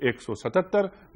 177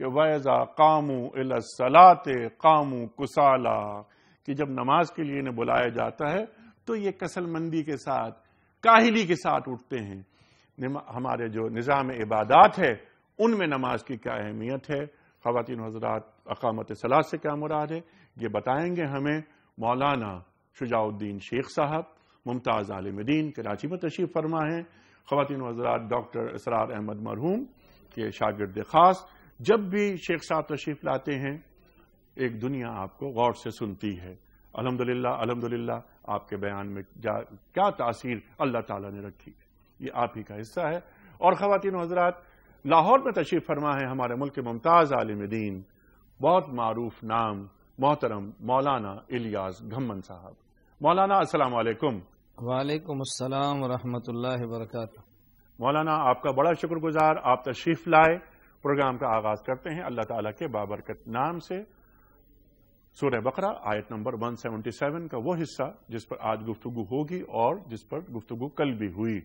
کہ وَإِذَا قَامُوا إِلَى الصَّلَاةِ قَامُوا كُسَالَىٰ، کہ جب نماز کے لیے انہیں بلایا جاتا ہے تو یہ کسل مندی کے ساتھ، کاہلی کے ساتھ اٹھتے ہیں۔ ہمارے جو نظام عبادات ہے ان میں نماز کی کیا اہمیت ہے، خواتین و حضرات، اقامت صلاۃ سے کیا مراد ہے، یہ بتائیں گے ہمیں مولانا شجاع الدین شیخ صاحب، ممتاز عالم دین، کراچی میں تشریف فرما ہیں۔ خواتین و حضرات، ڈاکٹر اسرار احمد مرحوم کے شاگرد خاص، جب بھی شیخ صاحب تشریف لاتے ہیں ایک دنیا آپ کو غور سے سنتی ہے۔ الحمدللہ آپ کے بیان میں کیا تاثیر اللہ تعالیٰ نے رکھی ہے، یہ آپ ہی کا حصہ ہے۔ اور خواتین و حضرات، لاہور میں تشریف فرما ہے ہمارے ملک کے ممتاز عالم دین، بہت معروف نام، محترم مولانا الیاس گھمن صاحب۔ مولانا السلام علیکم۔ وعلیکم السلام ورحمۃ اللہ وبرکاتہ۔ مولانا آپ کا بڑا شکر گزار، آپ تشریف لائے۔ پروگرام کا آغاز کرتے ہیں اللہ تعالیٰ کے بابرکت نام سے۔ سورہ بقرہ آیت نمبر 177 کا وہ حصہ جس پر آج گفتگو ہوگی اور جس پر گفتگو کل بھی ہوئی۔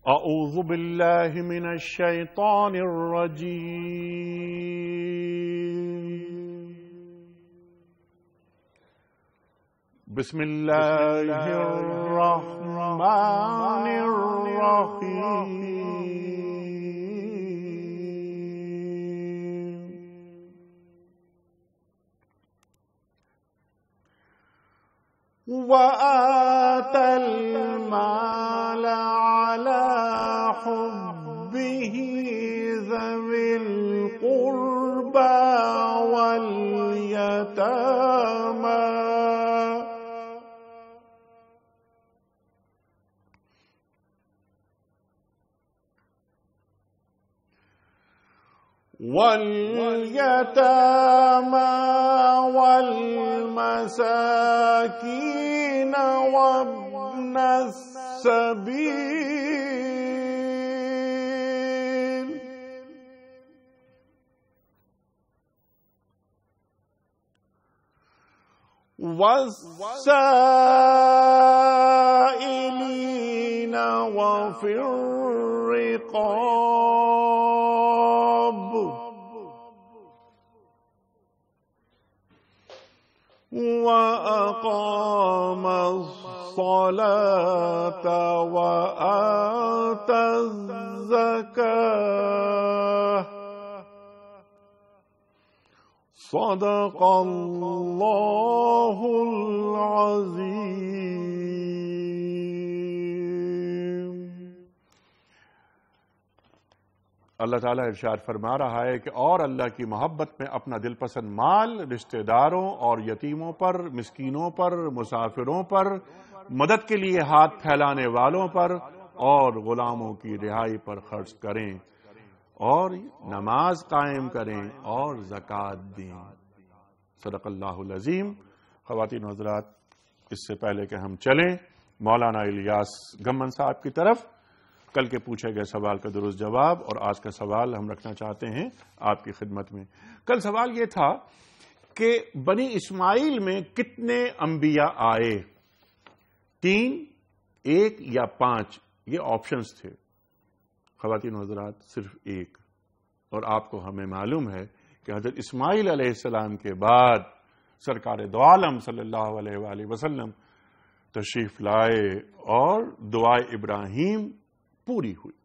اعوذ باللہ من الشیطان الرجیم، بسم اللہ الرحمن الرحیم۔ وَآتَى الْمَالَ عَلَى حُبِّهِ ذَوِي الْقُرْبَى وَالْيَتَامَى وَالْمَسَاكِينَ وَابْنَ السَّبِيلِ وَالسَّائِلِينَ وَفِي الرِّقَابِ وَأَقَامَ الصَّلَاةَ وَآتَى الزَّكَاةَ صدق اللہ العظیم۔ اللہ تعالیٰ ارشاد فرما رہا ہے کہ اور اللہ کی محبت میں اپنا دل پسند مال رشتہ داروں اور یتیموں پر، مسکینوں پر، مسافروں پر، مدد کے لیے ہاتھ پھیلانے والوں پر اور غلاموں کی رہائی پر خرچ کریں، اور نماز قائم کریں اور زکوٰۃ دیں۔ صدق اللہ العظیم۔ خواتین و حضرات، اس سے پہلے کہ ہم چلیں مولانا الیاس گھمن صاحب کی طرف، کل کے پوچھے گئے سوال کا درست جواب اور آج کا سوال ہم رکھنا چاہتے ہیں آپ کی خدمت میں۔ کل سوال یہ تھا کہ بنی اسماعیل میں کتنے انبیاء آئے؟ 3، 1 یا 5؟ یہ آپشنز تھے۔ خواتین و حضرات، صرف 1۔ اور آپ کو ہمیں معلوم ہے کہ حضرت اسماعیل علیہ السلام کے بعد سرکار دو عالم صلی اللہ علیہ وآلہ وسلم تشریف لائے اور دعائے ابراہیم پوری ہوئی۔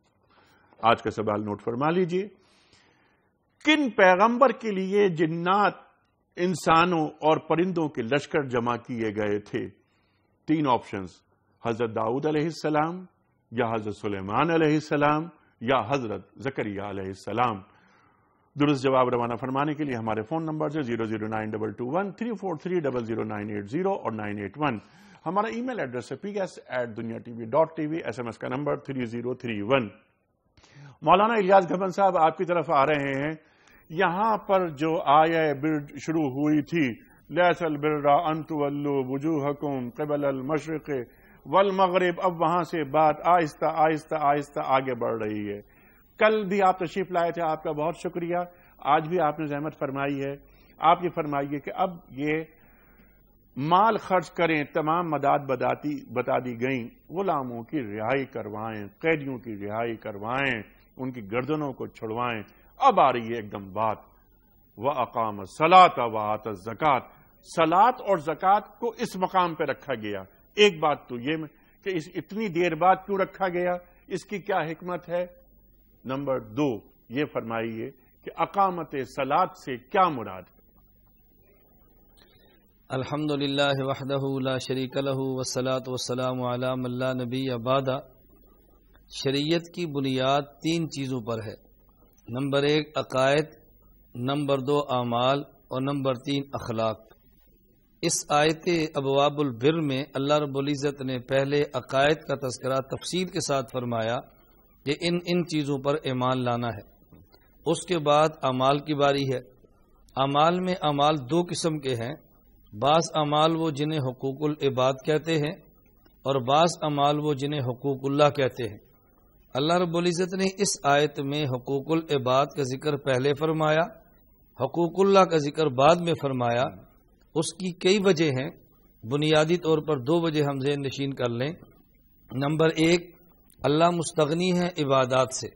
آج کا سوال نوٹ فرما لیجئے۔ کن پیغمبر کے لیے جنات، انسانوں اور پرندوں کے لشکر جمع کیے گئے تھے؟ 3 آپشنز، حضرت داؤد علیہ السلام یا حضرت سلیمان علیہ السلام یا حضرت زکریا علیہ السلام۔ درست جواب روانہ فرمانے کے لیے ہمارے فون نمبر سے 009221343000980 اور 981۔ ہمارا ای میل ایڈریس ہے ps@dunyatv.tv، SMS کا نمبر 3031۔ مولانا الیاس گھمن صاحب آپ کی طرف آ رہے ہیں۔ یہاں پر جو آیہ بر شروع ہوئی تھی، لیس البر ان تولوا وجوہکم قبل المشرق والمغرب، اب وہاں سے بات آہستہ آہستہ آہستہ آگے بڑھ رہی ہے۔ کل بھی آپ تشریف لائے تھے، آپ کا بہت شکریہ۔ آج بھی آپ نے زحمت فرمائی ہے۔ آپ یہ فرمائیے کہ اب یہ مال خرچ کریں، تمام مداد بتا دی گئیں، غلاموں کی رہائی کروائیں، قیدیوں کی رہائی کروائیں، ان کی گردنوں کو چھڑوائیں۔ اب آ رہی ہے ایک دم بات، وَأَقَامَ الصَّلَاةَ وَآتَى الزَّكَاةَ، صلاۃ اور زکوٰۃ کو اس مقام پہ رکھا گیا۔ ایک بات تو یہ کہ اتنی دیر بعد کیوں رکھا گیا، اس کی کیا حکمت ہے؟ نمبر 2 یہ فرمائیے کہ اقامت صلاۃ سے کیا مراد ہے؟ الحمدللہ وحدہ لا شریک لہ والصلاۃ والسلام علی من لا نبی بعد۔ شریعت کی بنیاد 3 چیزوں پر ہے، نمبر 1 عقائد، نمبر 2 اعمال اور نمبر 3 اخلاق۔ اس آیت ابواب البر میں اللہ رب العزت نے پہلے عقائد کا تذکرہ تفصیل کے ساتھ فرمایا کہ ان چیزوں پر ایمان لانا ہے۔ اس کے بعد اعمال کی باری ہے۔ اعمال میں اعمال 2 قسم کے ہیں، بعض اعمال وہ جنہیں حقوق العباد کہتے ہیں اور بعض اعمال وہ جنہیں حقوق اللہ کہتے ہیں۔ اللہ رب العزت نے اس آیت میں حقوق العباد کا ذکر پہلے فرمایا، حقوق اللہ کا ذکر بعد میں فرمایا۔ اس کی کئی وجہ ہیں، بنیادی طور پر 2 وجہ ہم ذہن نشین کر لیں۔ نمبر 1، اللہ مستغنی ہے عبادات سے،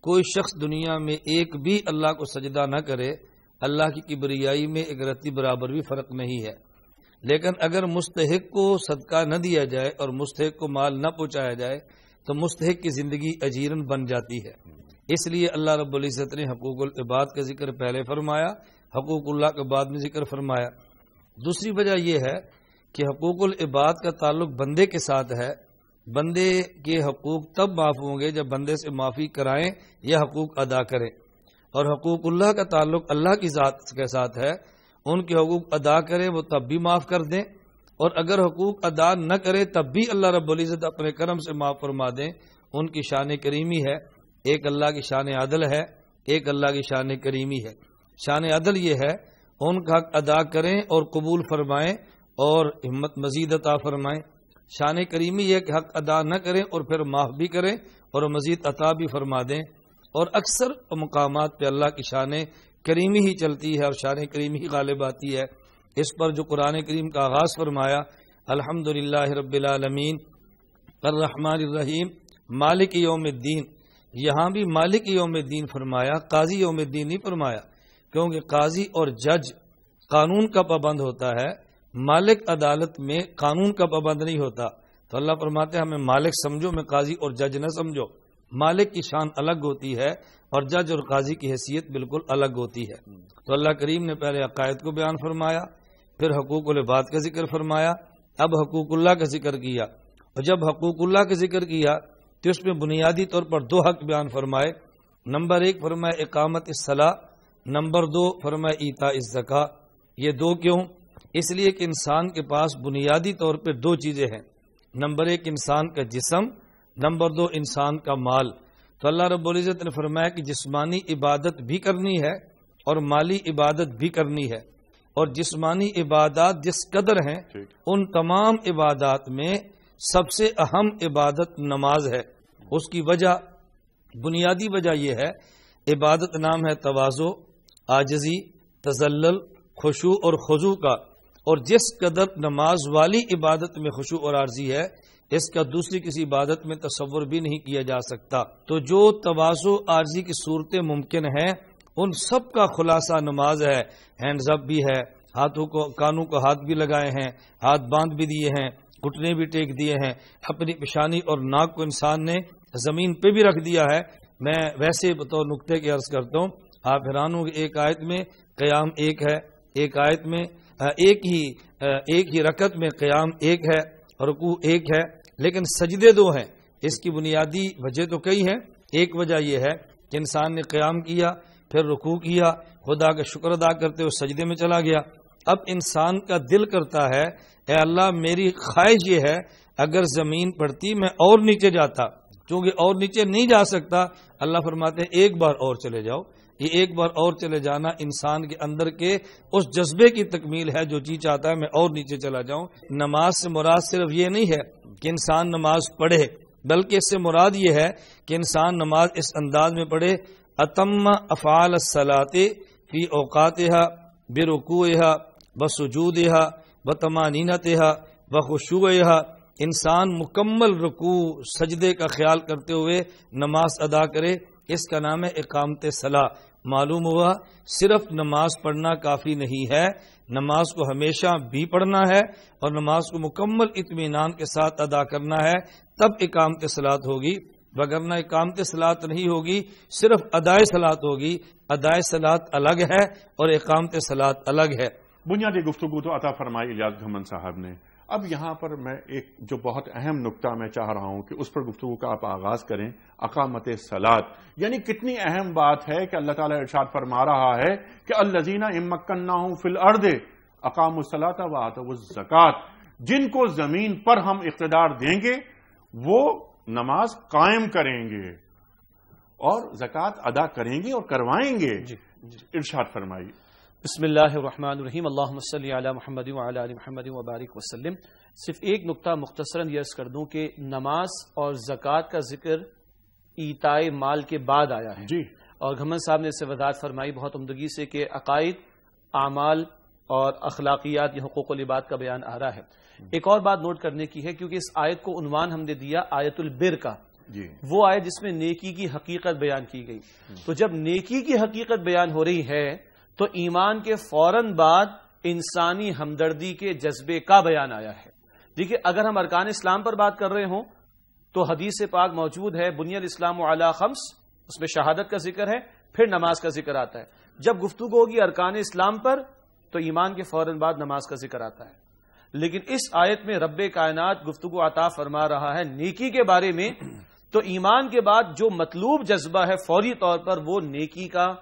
کوئی شخص دنیا میں ایک بھی اللہ کو سجدہ نہ کرے، اللہ کی کبریائی میں ایک رتی برابر بھی فرق نہیں ہے۔ لیکن اگر مستحق کو صدقہ نہ دیا جائے اور مستحق کو مال نہ پہنچایا جائے تو مستحق کی زندگی اجیرن بن جاتی ہے۔ اس لیے اللہ رب العزت نے حقوق العباد کا ذکر پہلے فرمایا، حقوق اللہ کے بعد میں ذکر فرمایا۔ دوسری وجہ یہ ہے کہ حقوق العباد کا تعلق بندے کے ساتھ ہے۔ بندے کے حقوق تب معاف ہوں گے جب بندے سے معافی کرائیں یا حقوق ادا کریں، اور حقوق اللہ کا تعلق اللہ کی ذات کے ساتھ ہے۔ ان کے حقوق ادا کریں وہ تب بھی معاف کر دیں، اور اگر حقوق ادا نہ کرے تب بھی اللہ رب العزت اپنے کرم سے معاف فرما دیں۔ ان کی شان کریمی ہے، ایک اللہ کی شان عدل ہے، ایک اللہ کی شان کریمی ہے۔ شان عدل یہ ہے ان کا حق ادا کریں اور قبول فرمائیں اور ہمت مزید عطا فرمائیں۔ شان کریمی یہ کہ حق ادا نہ کریں اور پھر معاف بھی کریں اور مزید عطا بھی فرما دیں۔ اور اکثر مقامات پہ اللہ کی شان کریمی ہی چلتی ہے اور شان کریمی ہی غالب آتی ہے۔ اس پر جو قرآن کریم کا آغاز فرمایا، الحمدللہ رب العالمین الرحمن الرحیم مالک یوم الدین، یہاں بھی مالک یوم الدین فرمایا، قاضی یوم الدین نہیں فرمایا، کیونکہ قاضی اور جج قانون کا پابند ہوتا ہے، مالک عدالت میں قانون کا پابند نہیں ہوتا۔ تو اللہ فرماتے ہیں ہمیں مالک سمجھو، میں قاضی اور جج نہ سمجھو۔ مالک کی شان الگ ہوتی ہے اور جج اور قاضی کی حیثیت بالکل الگ ہوتی ہے۔ تو اللہ کریم نے پہلے عقائد کو بیان فرمایا، پھر حقوق العباد کا ذکر فرمایا، اب حقوق اللہ کا ذکر کیا۔ اور جب حقوق اللہ کا ذکر کیا تو اس میں بنیادی طور پر 2 حق بیان فرمائے۔ نمبر 1 فرمایا اقامت الصلاۃ، نمبر 2 فرمایا ایتاء الزکاۃ۔ یہ 2 کیوں؟ اس لیے کہ انسان کے پاس بنیادی طور پہ 2 چیزیں ہیں، نمبر 1 انسان کا جسم، نمبر 2 انسان کا مال۔ تو اللہ رب العزت نے فرمایا کہ جسمانی عبادت بھی کرنی ہے اور مالی عبادت بھی کرنی ہے، اور جسمانی عبادات جس قدر ہیں ان تمام عبادات میں سب سے اہم عبادت نماز ہے۔ اس کی وجہ، بنیادی وجہ یہ ہے، عبادت نام ہے تواضع، عاجزی، تذلل، خشوع اور خضوع کا، اور جس قدر نماز والی عبادت میں خشوع اور عاجزی ہے اس کا دوسری کسی عبادت میں تصور بھی نہیں کیا جا سکتا۔ تو جو تواضع عاجزی کی صورتیں ممکن ہیں ان سب کا خلاصہ نماز ہے۔ ہینڈز اپ بھی ہے، ہاتھوں کو کانوں کو ہاتھ بھی لگائے ہیں، ہاتھ باندھ بھی دیے ہیں، گھٹنے بھی ٹیک دیے ہیں، اپنی پیشانی اور ناک کو انسان نے زمین پہ بھی رکھ دیا ہے۔ میں ویسے بطور نقطے کے عرض کرتا ہوں، آپ حیران ہوں کہ ایک آیت میں قیام ایک ہے، ایک آیت میں ایک ہی رکعت میں قیام ایک ہے، رکوع ایک ہے، لیکن سجدے 2 ہیں۔ اس کی بنیادی وجہ تو کئی ہیں۔ ایک وجہ یہ ہے کہ انسان نے قیام کیا، پھر رکوع کیا، خدا کا شکر ادا کرتے ہوئے سجدے میں چلا گیا۔ اب انسان کا دل کرتا ہے اے اللہ میری خواہش یہ ہے اگر زمین پڑتی میں اور نیچے جاتا، کیونکہ اور نیچے نہیں جا سکتا۔ اللہ فرماتے ہیں ایک بار اور چلے جاؤ۔ یہ ایک بار اور چلے جانا انسان کے اندر کے اس جذبے کی تکمیل ہے جو جی چاہتا ہے میں اور نیچے چلا جاؤں۔ نماز سے مراد صرف یہ نہیں ہے کہ انسان نماز پڑھے، بلکہ اس سے مراد یہ ہے کہ انسان نماز اس انداز میں پڑھے اتم افعال الصلاۃ فی اوقاتها برکوعها وسجودها وطمانینتها وخشوعها، انسان مکمل رکوع سجدے کا خیال کرتے ہوئے نماز ادا کرے، اس کا نام ہے اقامت صلاح۔ معلوم ہوا صرف نماز پڑھنا کافی نہیں ہے، نماز کو ہمیشہ بھی پڑھنا ہے اور نماز کو مکمل اطمینان کے ساتھ ادا کرنا ہے، تب اقامت صلاۃ ہوگی، وگرنہ اقامت صلاۃ نہیں ہوگی، صرف ادائے صلاۃ ہوگی۔ ادائے صلاۃ الگ ہے اور اقامت صلاۃ الگ ہے۔ بنیادی گفتگو تو عطا فرمائی الیاس گھمن صاحب نے۔ اب یہاں پر میں ایک جو بہت اہم نکتہ میں چاہ رہا ہوں کہ اس پر گفتگو کا آپ آغاز کریں، اقامت صلاۃ، یعنی کتنی اہم بات ہے کہ اللہ تعالیٰ ارشاد فرما رہا ہے کہ الذین ان مکناہم فی الارض اقاموا الصلاۃ وآتوا الزکوٰۃ، جن کو زمین پر ہم اقتدار دیں گے وہ نماز قائم کریں گے اور زکوٰۃ ادا کریں گے اور کروائیں گے۔ ارشاد فرمائیے۔ بسم اللہ الرحمن الرحیم، اللہم صلی علی محمد وعلی آل محمد وبارک وسلم۔ صرف ایک نقطہ مختصراً یہ عرض کر دوں کہ نماز اور زکوٰۃ کا ذکر ایتائے مال کے بعد آیا ہے، اور گھمن صاحب نے اس سے وضاحت فرمائی بہت عمدگی سے کہ عقائد، اعمال اور اخلاقیات، یہ حقوق العباد کا بیان آ رہا ہے۔ ایک اور بات نوٹ کرنے کی ہے، کیونکہ اس آیت کو عنوان ہم نے دیا آیت البر کا، وہ آیت جس میں نیکی کی حقیقت بیان کی گئی۔ تو جب نیکی کی حقیقت بیان ہو رہی ہے تو ایمان کے فوراً بعد انسانی ہمدردی کے جذبے کا بیان آیا ہے۔ دیکھیے، اگر ہم ارکان اسلام پر بات کر رہے ہوں تو حدیث پاک موجود ہے، بنی الاسلام علی خمس، اس میں شہادت کا ذکر ہے، پھر نماز کا ذکر آتا ہے۔ جب گفتگو ہوگی ارکان اسلام پر تو ایمان کے فوراً بعد نماز کا ذکر آتا ہے۔ لیکن اس آیت میں رب کائنات گفتگو عطا فرما رہا ہے نیکی کے بارے میں، تو ایمان کے بعد جو مطلوب جذبہ ہے فوری طور پر وہ نیکی کا،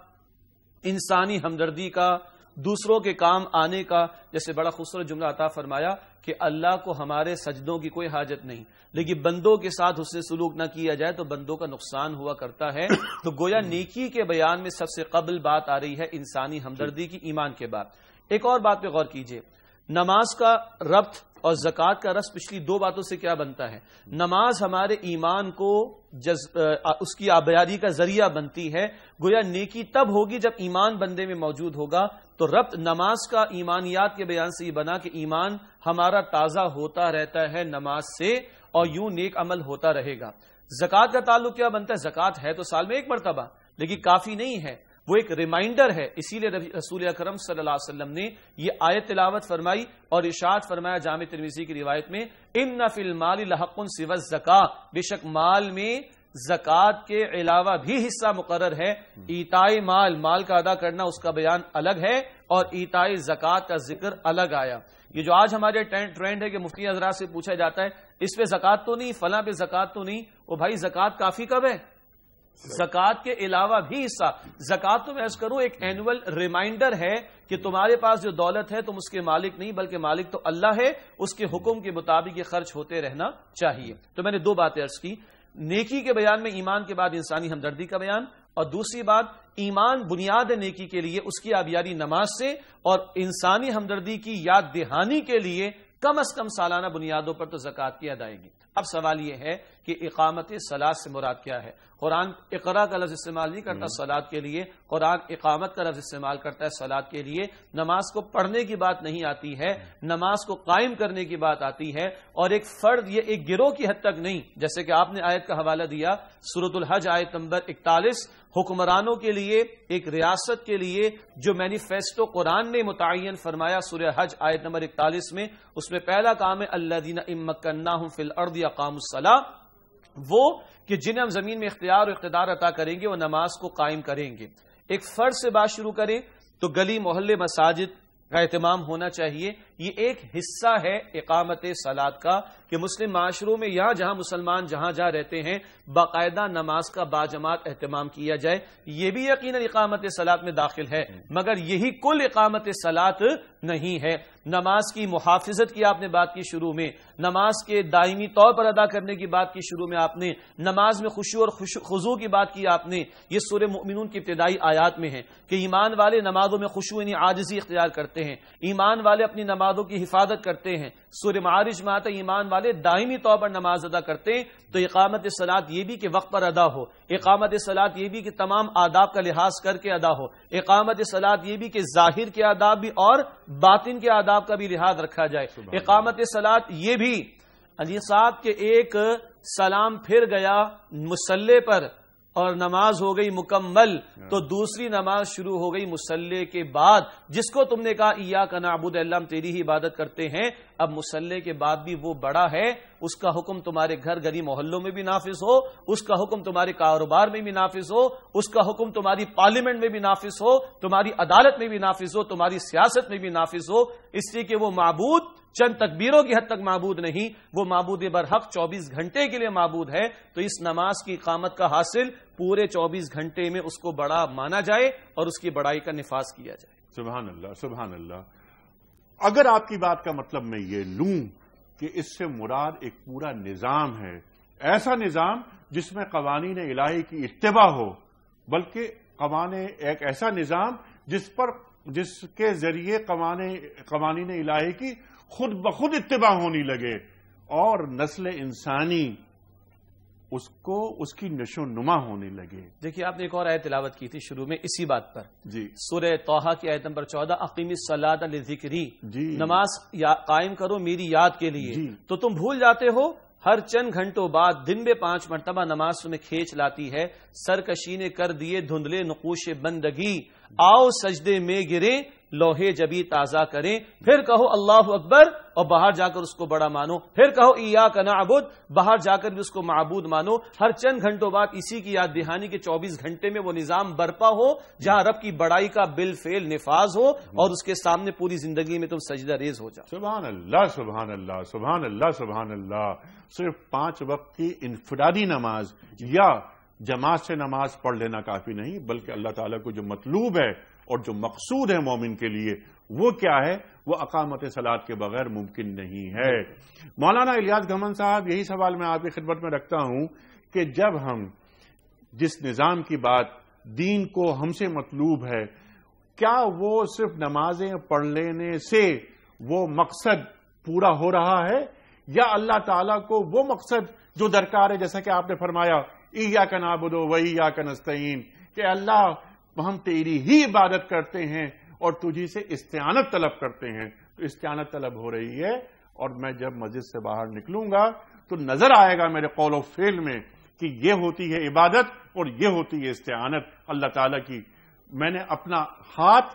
انسانی ہمدردی کا، دوسروں کے کام آنے کا۔ جیسے بڑا خوبصورت جملہ عطا فرمایا کہ اللہ کو ہمارے سجدوں کی کوئی حاجت نہیں، لیکن بندوں کے ساتھ حسن سلوک نہ کیا جائے تو بندوں کا نقصان ہوا کرتا ہے۔ تو گویا نیکی کے بیان میں سب سے قبل بات آ رہی ہے انسانی ہمدردی کی، ایمان کے بعد۔ ایک اور بات پہ غور کیجئے، نماز کا ربط اور زکوٰۃ کا ربط پچھلی دو باتوں سے کیا بنتا ہے؟ نماز ہمارے ایمان کو اس کی آبیاری کا ذریعہ بنتی ہے۔ گویا نیکی تب ہوگی جب ایمان بندے میں موجود ہوگا، تو ربط نماز کا ایمانیات کے بیان سے یہ بنا کہ ایمان ہمارا تازہ ہوتا رہتا ہے نماز سے، اور یوں نیک عمل ہوتا رہے گا۔ زکوٰۃ کا تعلق کیا بنتا ہے؟ زکوٰۃ ہے تو سال میں ایک مرتبہ، لیکن کافی نہیں ہے، وہ ایک ریمائنڈر ہے۔ اسی لیے رسول اکرم صلی اللہ علیہ وسلم نے یہ آیت تلاوت فرمائی اور ارشاد فرمایا جامع ترمذی کی روایت میں، ان فی المال لحق سوی الزکاۃ، بے شک مال میں زکوٰۃ کے علاوہ بھی حصہ مقرر ہے۔ ایتائے مال، مال کا ادا کرنا، اس کا بیان الگ ہے، اور ایتائے زکوٰۃ کا ذکر الگ آیا۔ یہ جو آج ہمارے ٹرینڈ ہے کہ مفتی حضرات سے پوچھا جاتا ہے اس پہ زکوٰۃ تو نہیں، فلاں پہ زکوٰۃ تو نہیں، وہ بھائی زکوٰۃ کافی کب ہے؟ زکوٰۃ کے علاوہ بھی حصہ۔ زکوٰۃ تو میں عرض کروں ایک اینول ریمائنڈر ہے کہ تمہارے پاس جو دولت ہے تم اس کے مالک نہیں، بلکہ مالک تو اللہ ہے، اس کے حکم کے مطابق یہ خرچ ہوتے رہنا چاہیے۔ تو میں نے دو باتیں عرض کی، نیکی کے بیان میں ایمان کے بعد انسانی ہمدردی کا بیان، اور دوسری بات ایمان بنیاد نیکی کے لیے، اس کی آبیاری نماز سے، اور انسانی ہمدردی کی یاد دہانی کے لیے کم از کم سالانہ بنیادوں پر تو زکوٰۃ کی ادائیگی۔ اب سوال یہ ہے کہ اقامت صلاۃ سے مراد کیا ہے؟ قرآن اقرا کا لفظ استعمال نہیں کرتا صلاۃ کے لیے، قرآن اقامت کا لفظ استعمال کرتا ہے صلاۃ کے لیے۔ نماز کو پڑھنے کی بات نہیں آتی ہے، نماز کو قائم کرنے کی بات آتی ہے، اور ایک فرد، یہ ایک گروہ کی حد تک نہیں، جیسے کہ آپ نے آیت کا حوالہ دیا سورۃ الحج آیت نمبر 41، حکمرانوں کے لیے، ایک ریاست کے لیے جو مینیفیسٹو قرآن نے متعین فرمایا سورہ حج آیت نمبر 41 میں، اس میں پہلا کام ہے الذین ان مکناہم فی الارض اقاموا الصلاۃ، وہ کہ جنہیں ہم زمین میں اختیار و اقتدار عطا کریں گے وہ نماز کو قائم کریں گے۔ ایک فرد سے بات شروع کریں تو گلی محلے مساجد کا اہتمام ہونا چاہیے۔ یہ ایک حصہ ہے اقامت صلاۃ کا کہ مسلم معاشروں میں یا جہاں مسلمان جہاں جہاں رہتے ہیں باقاعدہ نماز کا باجماعت اہتمام کیا جائے، یہ بھی یقیناً اقامت صلاۃ میں داخل ہے، مگر یہی کل اقامت صلاۃ نہیں ہے۔ نماز کی محافظت کی آپ نے بات کی شروع میں، نماز کے دائمی طور پر ادا کرنے کی بات کی شروع میں آپ نے، نماز میں خشوع اور خضوع کی بات کی آپ نے، یہ سورہ مؤمنون کی ابتدائی آیات میں ہے کہ ایمان والے نمازوں میں خشوع یعنی عاجزی اختیار کرتے ہیں، ایمان والے اپنی نمازوں کی حفاظت کرتے ہیں۔ سورہ معارج میں آتا ہے ایمان والے دائمی طور پر نماز ادا کرتے ہیں۔ تو اقامت صلاۃ یہ بھی کہ وقت پر ادا ہو، اقامت صلاۃ یہ بھی کہ تمام آداب کا لحاظ کر کے ادا ہو، اقامت صلاۃ یہ بھی کہ ظاہر کے آداب بھی اور باطن کے آداب کا بھی لحاظ رکھا جائے۔ اقامت صلاۃ یہ بھی علی صاحب کے ایک سلام پھر گیا مصلی پر اور نماز ہو گئی مکمل تو دوسری نماز شروع ہو گئی مصلی کے بعد، جس کو تم نے کہا ایاک نعبد، اللہ ہم تیری ہی عبادت کرتے ہیں۔ اب مصلی کے بعد بھی وہ بڑا ہے، اس کا حکم تمہارے گھر گلی محلوں میں بھی نافذ ہو، اس کا حکم تمہارے کاروبار میں بھی نافذ ہو، اس کا حکم تمہاری پارلیمنٹ میں بھی نافذ ہو، تمہاری عدالت میں بھی نافذ ہو، تمہاری سیاست میں بھی نافذ ہو، اس لیے کہ وہ معبود چند تکبیروں کی حد تک معبود نہیں، وہ معبود برحق 24 گھنٹے کے لیے معبود ہے۔ تو اس نماز کی اقامت کا حاصل پورے 24 گھنٹے میں اس کو بڑا مانا جائے اور اس کی بڑائی کا نفاذ کیا جائے۔ سبحان اللہ، سبحان اللہ۔ اگر آپ کی بات کا مطلب میں یہ لوں کہ اس سے مراد ایک پورا نظام ہے، ایسا نظام جس میں قوانین الہی کی اتباع ہو، بلکہ ایک ایسا نظام جس کے ذریعے قوانین الہی کی خود بخود اتباع ہونی لگے اور نسل انسانی اس کی نشو نما ہونے لگے۔ دیکھیے آپ نے ایک اور آیت تلاوت کی تھی شروع میں اسی بات پر، جی، سورہ طٰہٰ کی آیت نمبر 14، اقیم الصلاۃ لذکری، جی، نماز قائم کرو میری یاد کے لیے، جی، تو تم بھول جاتے ہو ہر چند گھنٹوں بعد دن میں 5 مرتبہ نماز تمہیں کھینچ لاتی ہے، سرکشی نے کر دیے دھندلے نقوش بندگی، آؤ سجدے میں گرے لوہے جبی تازہ کریں، پھر کہو اللہ اکبر اور باہر جا کر اس کو بڑا مانو، پھر کہو ایاک نعبد، باہر جا کر بھی اس کو معبود مانو۔ ہر چند گھنٹوں بعد اسی کی یاد دہانی کے 24 گھنٹے میں وہ نظام برپا ہو جہاں رب کی بڑائی کا بالفعل نفاذ ہو اور اس کے سامنے پوری زندگی میں تم سجدہ ریز ہو جاؤ۔ سبحان اللہ، سبحان اللہ، سبحان اللہ، سبحان اللہ۔ صرف 5 وقت کی انفرادی نماز یا جماعت سے نماز پڑھ لینا کافی نہیں، بلکہ اللہ تعالیٰ کو جو مطلوب ہے اور جو مقصود ہے مومن کے لیے وہ کیا ہے، وہ اقامت صلاۃ کے بغیر ممکن نہیں ہے۔ مولانا الیاس گھمن صاحب، یہی سوال میں آپ کی خدمت میں رکھتا ہوں کہ جب ہم جس نظام کی بات دین کو ہم سے مطلوب ہے، کیا وہ صرف نمازیں پڑھ لینے سے وہ مقصد پورا ہو رہا ہے، یا اللہ تعالیٰ کو وہ مقصد جو درکار ہے، جیسا کہ آپ نے فرمایا ایاک نعبد و ایاک نستعین، کہ اللہ ہم تیری ہی عبادت کرتے ہیں اور تجھی سے استعانت طلب کرتے ہیں، تو استعانت طلب ہو رہی ہے، اور میں جب مسجد سے باہر نکلوں گا تو نظر آئے گا میرے قول و فعل میں کہ یہ ہوتی ہے عبادت اور یہ ہوتی ہے استعانت اللہ تعالیٰ کی۔ میں نے اپنا ہاتھ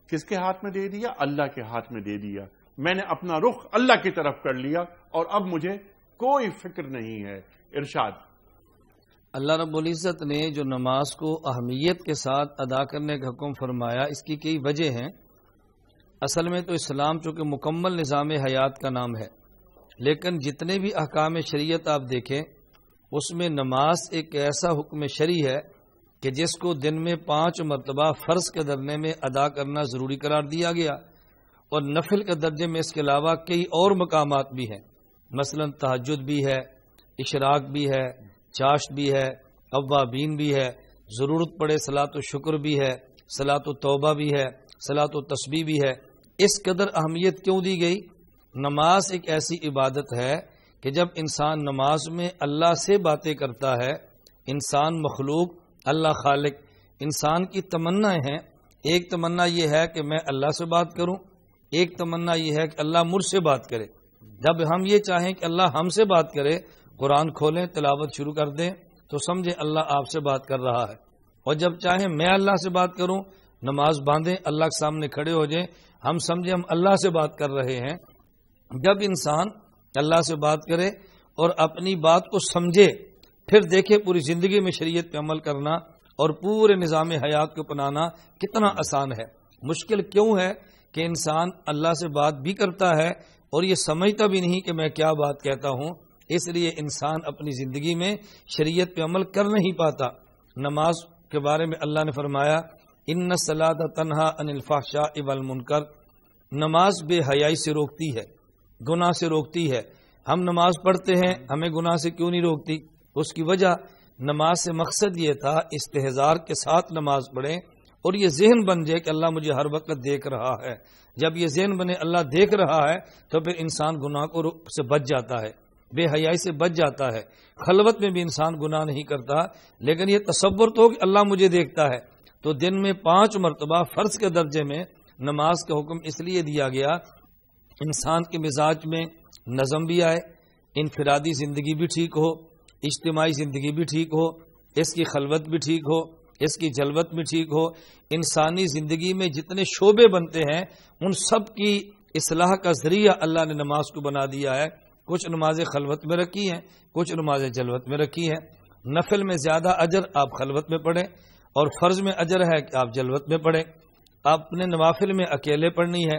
کس کے ہاتھ میں دے دیا؟ اللہ کے ہاتھ میں دے دیا۔ میں نے اپنا رخ اللہ کی طرف کر لیا اور اب مجھے کوئی فکر نہیں ہے۔ ارشاد، اللہ رب العزت نے جو نماز کو اہمیت کے ساتھ ادا کرنے کا حکم فرمایا، اس کی کئی وجہ ہیں۔ اصل میں تو اسلام چونکہ مکمل نظام حیات کا نام ہے، لیکن جتنے بھی احکام شریعت آپ دیکھیں اس میں نماز ایک ایسا حکم شرعی ہے کہ جس کو دن میں 5 مرتبہ فرض کے درجے میں ادا کرنا ضروری قرار دیا گیا، اور نفل کے درجے میں اس کے علاوہ کئی اور مقامات بھی ہیں، مثلا تہجد بھی ہے، اشراق بھی ہے، چاشت بھی ہے، اوابین بھی ہے، ضرورت پڑے صلاۃ و شکر بھی ہے، صلاۃ و توبہ بھی ہے، صلاۃ و تسبیح بھی ہے۔ اس قدر اہمیت کیوں دی گئی؟ نماز ایک ایسی عبادت ہے کہ جب انسان نماز میں اللہ سے باتیں کرتا ہے، انسان مخلوق، اللہ خالق، انسان کی تمنائیں ہیں۔ ایک تمنا یہ ہے کہ میں اللہ سے بات کروں، ایک تمنا یہ ہے کہ اللہ مجھ سے بات کرے۔ جب ہم یہ چاہیں کہ اللہ ہم سے بات کرے، قرآن کھولیں، تلاوت شروع کر دیں، تو سمجھیں اللہ آپ سے بات کر رہا ہے، اور جب چاہیں میں اللہ سے بات کروں، نماز باندھیں، اللہ کے سامنے کھڑے ہو جائیں، ہم سمجھیں ہم اللہ سے بات کر رہے ہیں۔ جب انسان اللہ سے بات کرے اور اپنی بات کو سمجھے، پھر دیکھے پوری زندگی میں شریعت پہ عمل کرنا اور پورے نظام حیات کو اپنانا کتنا آسان ہے۔ مشکل کیوں ہے کہ انسان اللہ سے بات بھی کرتا ہے اور یہ سمجھتا بھی نہیں کہ میں کیا بات کہتا ہوں، اس لیے انسان اپنی زندگی میں شریعت پہ عمل کر نہیں پاتا۔ نماز کے بارے میں اللہ نے فرمایا ان الصلاۃ تنہا عن الفحشاء والمنکر، نماز بے حیائی سے روکتی ہے، گناہ سے روکتی ہے۔ ہم نماز پڑھتے ہیں، ہمیں گناہ سے کیوں نہیں روکتی؟ اس کی وجہ نماز سے مقصد یہ تھا استحضار کے ساتھ نماز پڑھیں اور یہ ذہن بن جائے کہ اللہ مجھے ہر وقت دیکھ رہا ہے۔ جب یہ ذہن بنے اللہ دیکھ رہا ہے تو پھر انسان گناہ سے بچ جاتا ہے، بے حیائی سے بچ جاتا ہے۔ خلوت میں بھی انسان گناہ نہیں کرتا، لیکن یہ تصور تو کہ اللہ مجھے دیکھتا ہے۔ تو دن میں 5 مرتبہ فرض کے درجے میں نماز کا حکم اس لیے دیا گیا انسان کے مزاج میں نظم بھی آئے، انفرادی زندگی بھی ٹھیک ہو، اجتماعی زندگی بھی ٹھیک ہو، اس کی خلوت بھی ٹھیک ہو، اس کی جلوت بھی ٹھیک ہو۔ انسانی زندگی میں جتنے شعبے بنتے ہیں ان سب کی اصلاح کا ذریعہ اللہ نے نماز کو بنا دیا ہے۔ کچھ نمازیں خلوت میں رکھی ہیں، کچھ نمازیں جلوت میں رکھی ہیں۔ نفل میں زیادہ اجر آپ خلوت میں پڑھیں اور فرض میں اجر ہے کہ آپ جلوت میں پڑھیں۔ آپ نے نوافل میں اکیلے پڑھنی ہے،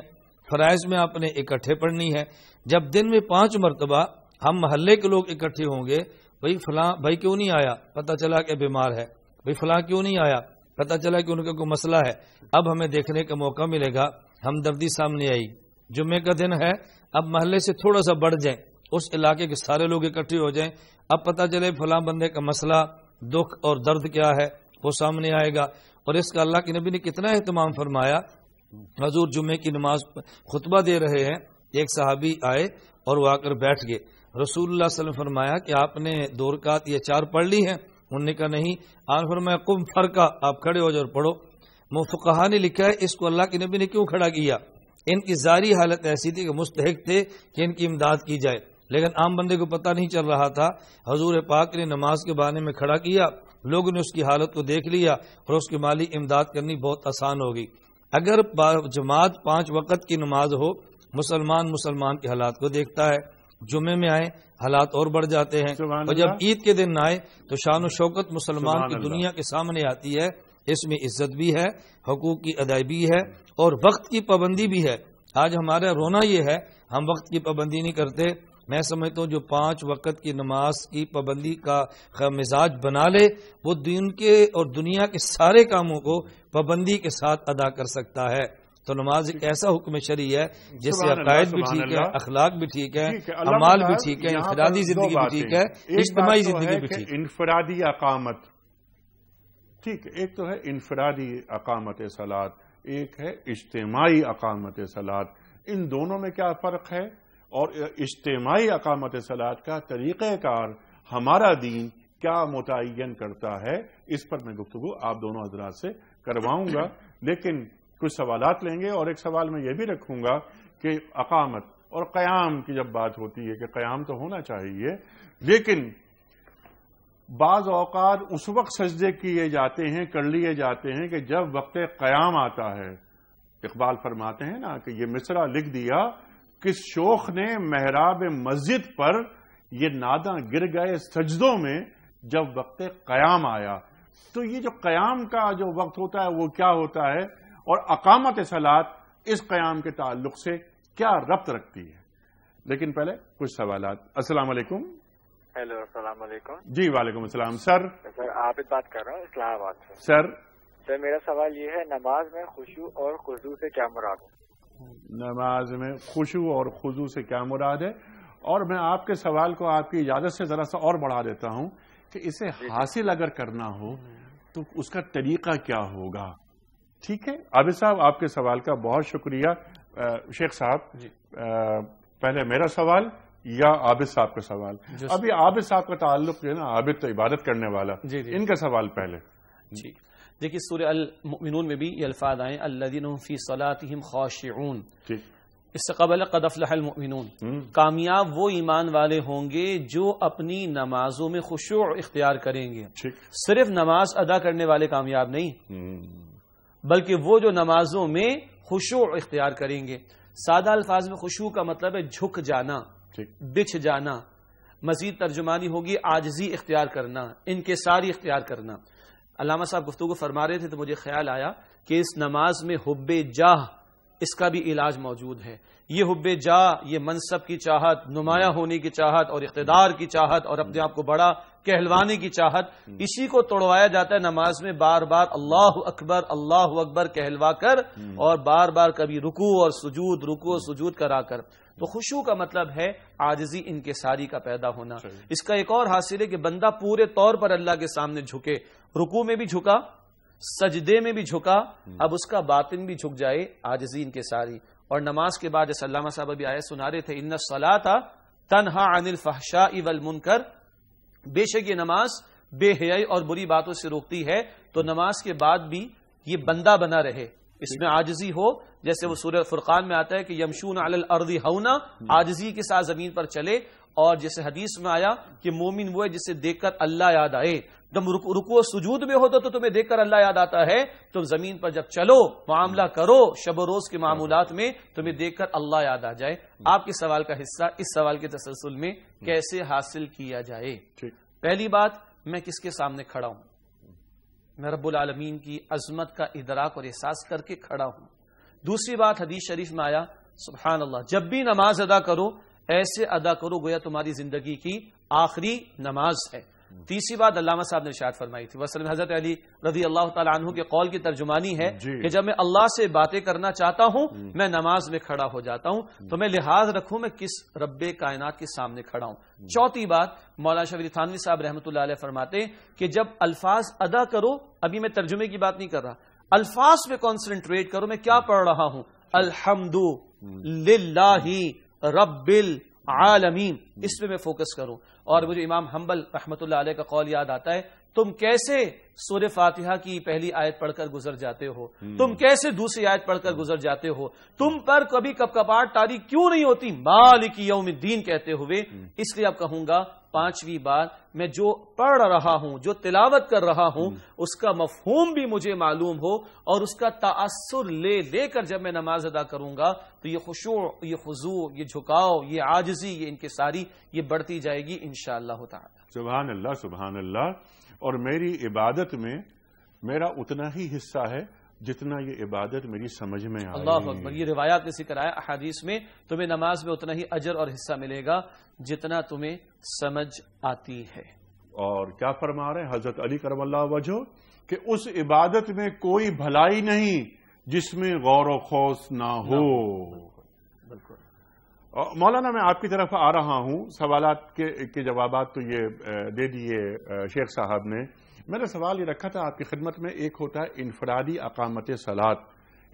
فرائض میں آپ نے اکٹھے پڑھنی ہے۔ جب دن میں 5 مرتبہ ہم محلے کے لوگ اکٹھے ہوں گے، بھائی فلاں بھائی کیوں نہیں آیا، پتہ چلا کہ بیمار ہے، بھائی فلاں کیوں نہیں آیا، پتہ چلا کہ ان کا کوئی مسئلہ ہے، اب ہمیں دیکھنے کا موقع ملے گا، ہمدردی سامنے آئی۔ جمعے کا دن ہے، اب محلے سے تھوڑا سا بڑھ جائیں، اس علاقے کے سارے لوگ اکٹھے ہو جائیں، اب پتہ چلے فلاں بندے کا مسئلہ، دکھ اور درد کیا ہے وہ سامنے آئے گا۔ اور اس کا اللہ کے نبی نے کتنا اہتمام فرمایا۔ حضور جمعے کی نماز خطبہ دے رہے ہیں، ایک صحابی آئے اور وہ آ کر بیٹھ گئے۔ رسول اللہ صلی اللہ علیہ وسلم فرمایا کہ آپ نے 2 رکعت یا 4 پڑھ لی ہیں؟ انہوں نے کہا نہیں۔ آپ فرمایا قم فرقہ، آپ کھڑے ہو جاؤ اور پڑھو۔ فقہا نے لکھا ہے اس کو اللہ کے نبی نے کیوں کھڑا کیا؟ ان کی ظاہری حالت ایسی تھی کہ مستحق تھے کہ ان کی امداد کی جائے، لیکن عام بندے کو پتہ نہیں چل رہا تھا۔ حضور پاک نے نماز کے بہانے میں کھڑا کیا، لوگوں نے اس کی حالت کو دیکھ لیا اور اس کی مالی امداد کرنی بہت آسان ہوگی۔ اگر جماعت 5 وقت کی نماز ہو، مسلمان کے حالات کو دیکھتا ہے، جمعے میں آئے حالات اور بڑھ جاتے ہیں، اور جب عید کے دن آئے تو شان و شوکت مسلمان کی دنیا کے سامنے آتی ہے۔ اس میں عزت بھی ہے، حقوق کی ادائیگی ہے اور وقت کی پابندی بھی ہے۔ آج ہمارا رونا یہ ہے ہم وقت کی پابندی نہیں کرتے۔ میں سمجھتا ہوں جو 5 وقت کی نماز کی پابندی کا مزاج بنا لے وہ دین کے اور دنیا کے سارے کاموں کو پابندی کے ساتھ ادا کر سکتا ہے۔ تو نماز ایک ایسا حکم شرعی ہے جس سے عقائد بھی ٹھیک ہے، اخلاق بھی ٹھیک ہے، اعمال بھی ٹھیک ہے، انفرادی زندگی بھی ٹھیک ہے، اجتماعی زندگی بھی ٹھیک ہے۔ انفرادی اقامت ٹھیک ہے، ایک تو ہے انفرادی اقامت صلاۃ، ایک ہے اجتماعی اقامت صلاۃ۔ ان دونوں میں کیا فرق ہے؟ اور اجتماعی اقامت صلاۃ کا طریقہ کار ہمارا دین کیا متعین کرتا ہے، اس پر میں گفتگو آپ دونوں حضرات سے کرواؤں گا، لیکن کچھ سوالات لیں گے۔ اور ایک سوال میں یہ بھی رکھوں گا کہ اقامت اور قیام کی جب بات ہوتی ہے کہ قیام تو ہونا چاہیے، لیکن بعض اوقات اس وقت سجدے کیے جاتے ہیں، کر لیے جاتے ہیں کہ جب وقت قیام آتا ہے۔ اقبال فرماتے ہیں نا کہ یہ مصرع لکھ دیا، کس شوخ نے محراب مسجد پر یہ ناداں گر گئے سجدوں میں جب وقت قیام آیا۔ تو یہ جو قیام کا جو وقت ہوتا ہے وہ کیا ہوتا ہے، اور اقامت صلاۃ اس قیام کے تعلق سے کیا ربط رکھتی ہے؟ لیکن پہلے کچھ سوالات۔ السلام علیکم۔ ہیلو، السلام علیکم۔ جی وعلیکم السلام۔ سر عابد بات کر رہا ہوں اسلام آباد سے۔ سر میرا سوال یہ ہے، نماز میں خشوع اور خضوع سے کیا مراد ہے؟ نماز میں خشوع اور خضوع سے کیا مراد ہے؟ اور میں آپ کے سوال کو آپ کی اجازت سے ذرا سا اور بڑھا دیتا ہوں کہ اسے حاصل اگر کرنا ہو تو اس کا طریقہ کیا ہوگا؟ ٹھیک ہے عابد صاحب، آپ کے سوال کا بہت شکریہ۔ شیخ صاحب پہلے میرا سوال یا عابد صاحب کا سوال؟ ابھی عابد صاحب کا تعلق جو ہے نا، عابد تو عبادت کرنے والا، ان کا سوال پہلے۔ جی دیکھیے سورہ المؤمنون میں بھی یہ الفاظ آئے الذین هم فی صلاتهم خاشعون، اس سے قبل قد افلح المؤمنون، کامیاب وہ ایمان والے ہوں گے جو اپنی نمازوں میں خشوع اختیار کریں گے۔ صرف نماز ادا کرنے والے کامیاب نہیں، بلکہ وہ جو نمازوں میں خشوع اختیار کریں گے۔ سادہ الفاظ میں خشوع کا مطلب ہے جھک جانا، بچھ جانا، مزید ترجمانی ہوگی عاجزی اختیار کرنا، انکساری اختیار کرنا۔ علامہ صاحب گفتگو فرما رہے تھے تو مجھے خیال آیا کہ اس نماز میں حب جاہ، اس کا بھی علاج موجود ہے۔ یہ حب جاہ، یہ منصب کی چاہت، نمایاں ہونے کی چاہت اور اقتدار کی چاہت اور اپنے آپ کو بڑا کہلوانے کی چاہت، اسی کو توڑوایا جاتا ہے نماز میں بار بار اللہ اکبر کہلوا کر، اور بار بار کبھی رکوع اور سجود کرا کر۔ تو خشوع کا مطلب ہے عاجزی، انکساری کا پیدا ہونا۔ اس کا ایک اور حاصل ہے کہ بندہ پورے طور پر اللہ کے سامنے جھکے، رکوع میں بھی جھکا، سجدے میں بھی جھکا، اب اس کا باطن بھی جھک جائے، عاجزی انکساری۔ اور نماز کے بعد جیسے علامہ صاحب ابھی آیت سنا رہے تھے ان الصلاۃ تنہا عن الفحشاء والمنکر، بے شک یہ نماز بے حیائی اور بری باتوں سے روکتی ہے۔ تو نماز کے بعد بھی یہ بندہ بنا رہے، اس میں عاجزی ہو، جیسے وہ سورہ فرقان میں آتا ہے کہ یمشون علی الارض ہونا، عاجزی کے ساتھ زمین پر چلے، اور جیسے حدیث میں آیا کہ مومن وہ ہے جسے دیکھ کر اللہ یاد آئے. جب رکوع و سجود میں ہو تو تمہیں دیکھ کر اللہ یاد آتا ہے. تم زمین پر جب چلو معاملہ کرو شب و روز کے معمولات میں تمہیں دیکھ کر اللہ یاد آ جائے. آپ کے سوال کا حصہ اس سوال کے تسلسل میں کیسے حاصل کیا جائے. پہلی بات، میں کس کے سامنے کھڑا ہوں؟ میں رب العالمین کی عظمت کا ادراک اور احساس کر کے کھڑا ہوں. دوسری بات، حدیث شریف میں آیا سبحان اللہ، جب بھی نماز ادا کرو ایسے ادا کرو گویا تمہاری زندگی کی آخری نماز ہے. تیسری بات علامہ صاحب نے ارشاد فرمائی تھی، وصل حضرت علی رضی اللہ تعالیٰ عنہ کے قول کی ترجمانی ہے کہ جب میں اللہ سے باتیں کرنا چاہتا ہوں میں نماز میں کھڑا ہو جاتا ہوں. تو میں لحاظ رکھوں میں کس رب کائنات کے سامنے کھڑا ہوں. چوتھی بات، مولانا شبیر تھانوی صاحب رحمۃ اللہ علیہ فرماتے کہ جب الفاظ ادا کرو، ابھی میں ترجمے کی بات نہیں کر رہا، الفاظ پہ کانسنٹریٹ کرو. میں کیا پڑھ رہا ہوں؟ الحمد للہ رب العالمین، اس پہ میں فوکس کروں. اور مجھے امام حنبل رحمۃ اللہ علیہ کا قول یاد آتا ہے، تم کیسے سورہ فاتحہ کی پہلی آیت پڑھ کر گزر جاتے ہو، تم کیسے دوسری آیت پڑھ کر گزر جاتے ہو، تم پر کبھی کپکپاہٹ طاری کیوں نہیں ہوتی مالک یوم الدین کہتے ہوئے. اس لیے اب کہوں گا پانچویں بات، میں جو پڑھ رہا ہوں، جو تلاوت کر رہا ہوں، اس کا مفہوم بھی مجھے معلوم ہو اور اس کا تاثر لے کر جب میں نماز ادا کروں گا تو یہ خشوع، یہ خضوع، یہ جھکاؤ، یہ عاجزی، یہ انکساری یہ بڑھتی جائے گی انشاءاللہ تعالی. سبحان اللہ سبحان اللہ. اور میری عبادت میں میرا اتنا ہی حصہ ہے جتنا یہ عبادت میری سمجھ میں آئے. اللہ اکبر. یہ روایات میں ذکر آیا احادیث میں، تمہیں نماز میں اتنا ہی اجر اور حصہ ملے گا جتنا تمہیں سمجھ آتی ہے. اور کیا فرما رہے ہیں حضرت علی کرم اللہ وجہ کہ اس عبادت میں کوئی بھلائی نہیں جس میں غور و خوض نہ ہو. بالکل. مولانا میں آپ کی طرف آ رہا ہوں. سوالات کے جوابات تو یہ دے دیے شیخ صاحب نے. میں نے سوال یہ رکھا تھا آپ کی خدمت میں، ایک ہوتا ہے انفرادی اقامت صلاۃ،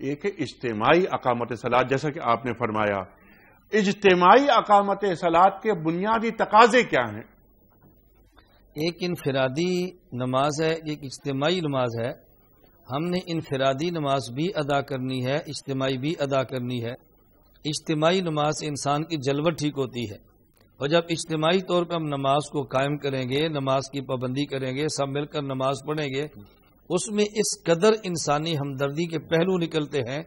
ایک ہے اجتماعی اقامت صلاۃ. جیسا کہ آپ نے فرمایا اجتماعی اقامت صلاۃ کے بنیادی تقاضے کیا ہیں؟ ایک انفرادی نماز ہے، ایک اجتماعی نماز ہے. ہم نے انفرادی نماز بھی ادا کرنی ہے، اجتماعی بھی ادا کرنی ہے. اجتماعی نماز سے انسان کی جلوت ٹھیک ہوتی ہے، اور جب اجتماعی طور پہ ہم نماز کو قائم کریں گے، نماز کی پابندی کریں گے، سب مل کر نماز پڑھیں گے، اس میں اس قدر انسانی ہمدردی کے پہلو نکلتے ہیں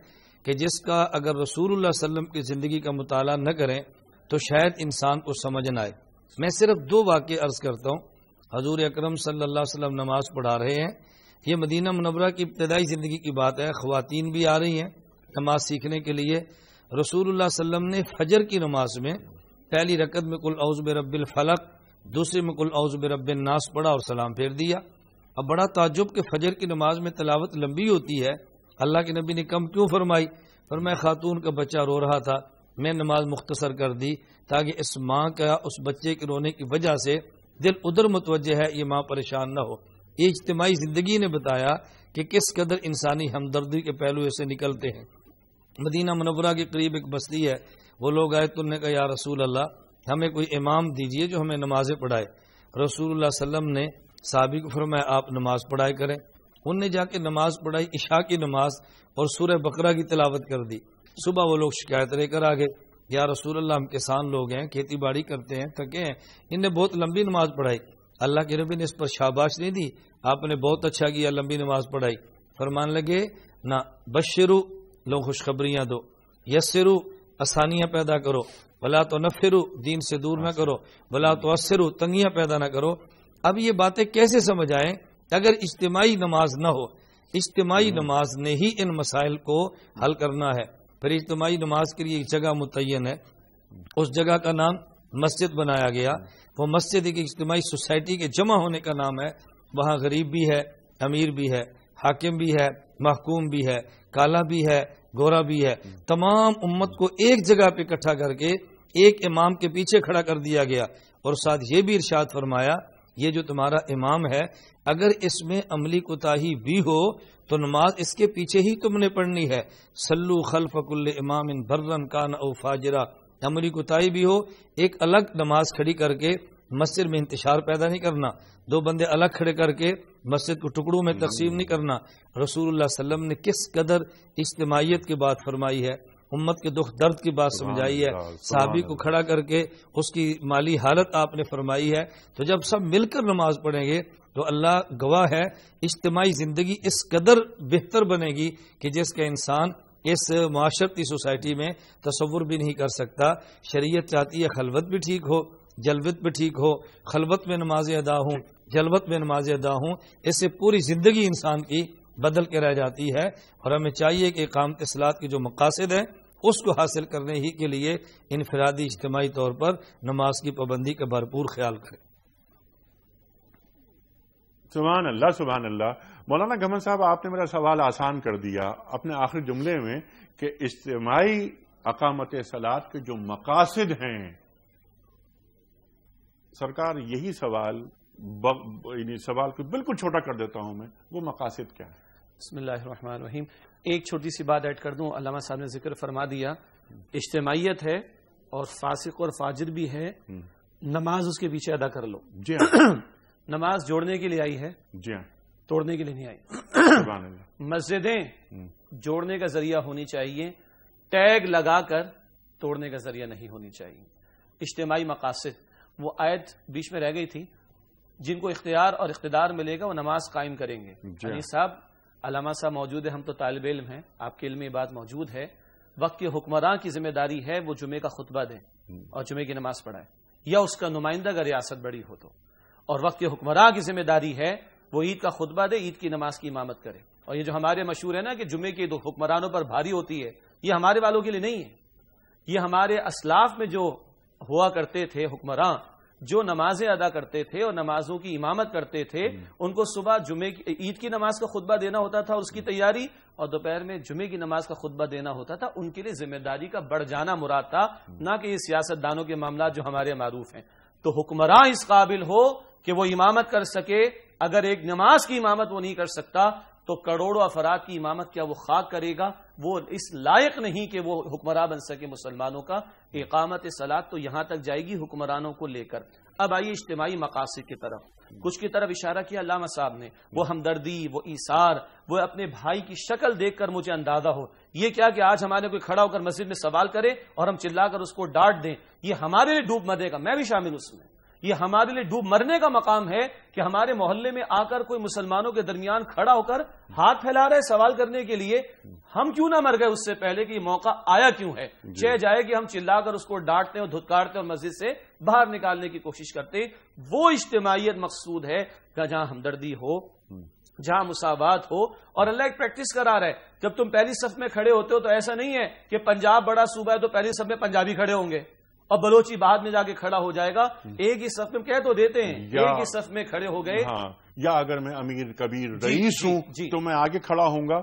کہ جس کا اگر رسول اللہ صلی اللہ علیہ وسلم کی زندگی کا مطالعہ نہ کریں تو شاید انسان کو سمجھ نہ آئے. میں صرف 2 واقعے عرض کرتا ہوں. حضور اکرم صلی اللہ علیہ وسلم نماز پڑھا رہے ہیں. یہ مدینہ منورہ کی ابتدائی زندگی کی بات ہے. خواتین بھی آ رہی ہیں نماز سیکھنے کے لیے. رسول اللہ صلی اللہ علیہ وسلم نے فجر کی نماز میں پہلی رکعت میں قل اعوذ برب الفلق، دوسری میں قل اعوذ برب الناس پڑھا اور سلام پھیر دیا. اب بڑا تعجب کہ فجر کی نماز میں تلاوت لمبی ہوتی ہے، اللہ کے نبی نے کم کیوں فرمائی؟ فرمایا خاتون کا بچہ رو رہا تھا، میں نماز مختصر کر دی تاکہ اس ماں کا اس بچے کے رونے کی وجہ سے دل ادھر متوجہ ہے، یہ ماں پریشان نہ ہو. یہ اجتماعی زندگی نے بتایا کہ کس قدر انسانی ہمدردی کے پہلو سے نکلتے ہیں. مدینہ منورہ کے قریب ایک بستی ہے، وہ لوگ آئے تو انہوں نے کہا یا رسول اللہ ہمیں کوئی امام دیجئے جو ہمیں نمازیں پڑھائے. رسول اللہ صلی اللہ علیہ وسلم نے صحابی کو فرمایا آپ نماز پڑھائے کریں. انہوں نے جا کے نماز پڑھائی، عشاء کی نماز، اور سورہ بقرہ کی تلاوت کر دی. صبح وہ لوگ شکایت لے کر آگے، یا رسول اللہ ہم کسان لوگ ہیں، کھیتی باڑی کرتے ہیں، تھکے ہیں، ان نے بہت لمبی نماز پڑھائی. اللہ کے نبی نے اس پر شاباش نہیں دی، آپ نے بہت اچھا کیا لمبی نماز پڑھائی. فرمان لگے نہ بشرو، لوگ خوشخبریاں دو، یسرو آسانیاں پیدا کرو، ولا تنفرو دین سے دور نہ کرو، ولا تعسرو تنگیاں پیدا نہ کرو. اب یہ باتیں کیسے سمجھ آئیں اگر اجتماعی نماز نہ ہو؟ اجتماعی نماز نے ہی ان مسائل کو حل کرنا ہے. پھر اجتماعی نماز کے لیے ایک جگہ متعین ہے، اس جگہ کا نام مسجد بنایا گیا. وہ مسجد ایک اجتماعی سوسائٹی کے جمع ہونے کا نام ہے. وہاں غریب بھی ہے، امیر بھی ہے، حاکم بھی ہے، محکوم بھی ہے، کالا بھی ہے، گورا بھی ہے. تمام امت کو ایک جگہ پہ اکٹھا کر کے ایک امام کے پیچھے کھڑا کر دیا گیا. اور ساتھ یہ بھی ارشاد فرمایا یہ جو تمہارا امام ہے اگر اس میں عملی کوتاہی بھی ہو تو نماز اس کے پیچھے ہی تم نے پڑھنی ہے. صلو خلف کل امام برن کان او فاجرا. عملی کوتاہی بھی ہو ایک الگ نماز کھڑی کر کے مسجد میں انتشار پیدا نہیں کرنا، 2 بندے الگ کھڑے کر کے مسجد کو ٹکڑوں میں تقسیم نہیں کرنا. رسول اللہ صلی اللہ علیہ وسلم نے کس قدر اجتماعیت کی بات فرمائی ہے. امت کے دکھ درد کی بات سمجھائی ہے، صحابی کو کھڑا کر کے اس کی مالی حالت آپ نے فرمائی ہے. تو جب سب مل کر نماز پڑھیں گے تو اللہ گواہ ہے اجتماعی زندگی اس قدر بہتر بنے گی کہ جس کا انسان اس معاشرتی سوسائٹی میں تصور بھی نہیں کر سکتا. شریعت چاہتی ہے خلوت بھی ٹھیک ہو، جلوت بھی ٹھیک ہو، خلوت میں نمازیں ادا ہوں، جلوت میں نمازیں ادا ہوں. اس سے پوری زندگی انسان کی بدل کے رہ جاتی ہے. اور ہمیں چاہیے کہ اقامت صلاۃ کے جو مقاصد ہیں اس کو حاصل کرنے ہی کے لیے انفرادی اجتماعی طور پر نماز کی پابندی کا بھرپور خیال کریں. سبحان اللہ سبحان اللہ. مولانا گھمن صاحب، آپ نے میرا سوال آسان کر دیا اپنے آخری جملے میں کہ اجتماعی اقامت صلاۃ کے جو مقاصد ہیں، سرکار یہی سوال کو بالکل چھوٹا کر دیتا ہوں میں، وہ مقاصد کیا ہے؟ بسم اللہ الرحمن الرحیم. ایک چھوٹی سی بات ایڈ کر دوں. علامہ صاحب نے ذکر فرما دیا اجتماعیت ہے اور فاسق اور فاجر بھی ہے، نماز اس کے پیچھے ادا کر لو. جی ہاں. نماز جوڑنے کے لیے آئی ہے، جی ہاں، توڑنے کے لیے نہیں آئی. سبحان اللہ. مسجدیں جوڑنے کا ذریعہ ہونی چاہیے، ٹیگ لگا کر توڑنے کا ذریعہ نہیں ہونی چاہیے. اجتماعی مقاصد، وہ آیت بیچ میں رہ گئی تھی، جن کو اختیار اور اقتدار ملے گا وہ نماز قائم کریں گے. علی صاحب، علامہ صاحب موجود ہے، ہم تو طالب علم ہیں، آپ کے علم میں بات موجود ہے. وقت کے حکمراں کی ذمہ داری ہے وہ جمعے کا خطبہ دیں اور جمعے کی نماز پڑھائیں، یا اس کا نمائندہ اگر ریاست بڑی ہو تو. اور وقت کے حکمراں کی ذمہ داری ہے وہ عید کا خطبہ دے، عید کی نماز کی امامت کرے. اور یہ جو ہمارے مشہور ہے نا کہ جمعے کے دو حکمرانوں پر بھاری ہوتی ہے، یہ ہمارے والوں کے لیے نہیں ہے. یہ ہمارے اسلاف میں جو ہوا کرتے تھے حکمراں، جو نمازیں ادا کرتے تھے اور نمازوں کی امامت کرتے تھے، ان کو صبح جمعے عید کی نماز کا خطبہ دینا ہوتا تھا اور اس کی تیاری، اور دوپہر میں جمعے کی نماز کا خطبہ دینا ہوتا تھا. ان کے لیے ذمہ داری کا بڑھ جانا مراد تھا، نہ کہ یہ سیاست دانوں کے معاملات جو ہمارے معروف ہیں. تو حکمراں اس قابل ہو کہ وہ امامت کر سکے. اگر ایک نماز کی امامت وہ نہیں کر سکتا تو کروڑوں افراد کی امامت کیا وہ خاک کرے گا؟ وہ اس لائق نہیں کہ وہ حکمراں بن سکے مسلمانوں کا. اقامت صلاۃ تو یہاں تک جائے گی حکمرانوں کو لے کر. اب آئیے اجتماعی مقاصد کی طرف. کچھ کی طرف اشارہ کیا علامہ صاحب نے، وہ ہمدردی، وہ ایثار، وہ اپنے بھائی کی شکل دیکھ کر مجھے اندازہ ہو. یہ کیا کہ آج ہمارے کوئی کھڑا ہو کر مسجد میں سوال کرے اور ہم چلا کر اس کو ڈانٹ دیں، یہ ہمارے لیے ڈوب مرے گا. میں بھی شامل اس میں. یہ ہمارے لیے ڈوب مرنے کا مقام ہے کہ ہمارے محلے میں آ کر کوئی مسلمانوں کے درمیان کھڑا ہو کر ہاتھ پھیلا رہا ہے سوال کرنے کے لیے. ہم کیوں نہ مر گئے اس سے پہلے کہ یہ موقع آیا کیوں ہے؟ جائے کہ ہم چلا کر اس کو ڈانٹتے اور دھتکارتے اور مسجد سے باہر نکالنے کی کوشش کرتے. وہ اجتماعیت مقصود ہے کہ جہاں ہمدردی ہو، جہاں مساوات ہو. اور اللہ ایک پریکٹس کرا رہا ہے، جب تم پہلی صف میں کھڑے ہوتے ہو تو ایسا نہیں ہے کہ پنجاب بڑا صوبہ ہے تو پہلی صف میں پنجابی کھڑے ہوں گے اور بلوچی بعد میں جا کے کھڑا ہو جائے گا. ایک ہی صف میں کہہ تو دیتے ہیں، ایک ہی صف میں کھڑے ہو گئے. یا اگر میں امیر کبیر رئیس ہوں تو میں آگے کھڑا ہوں گا،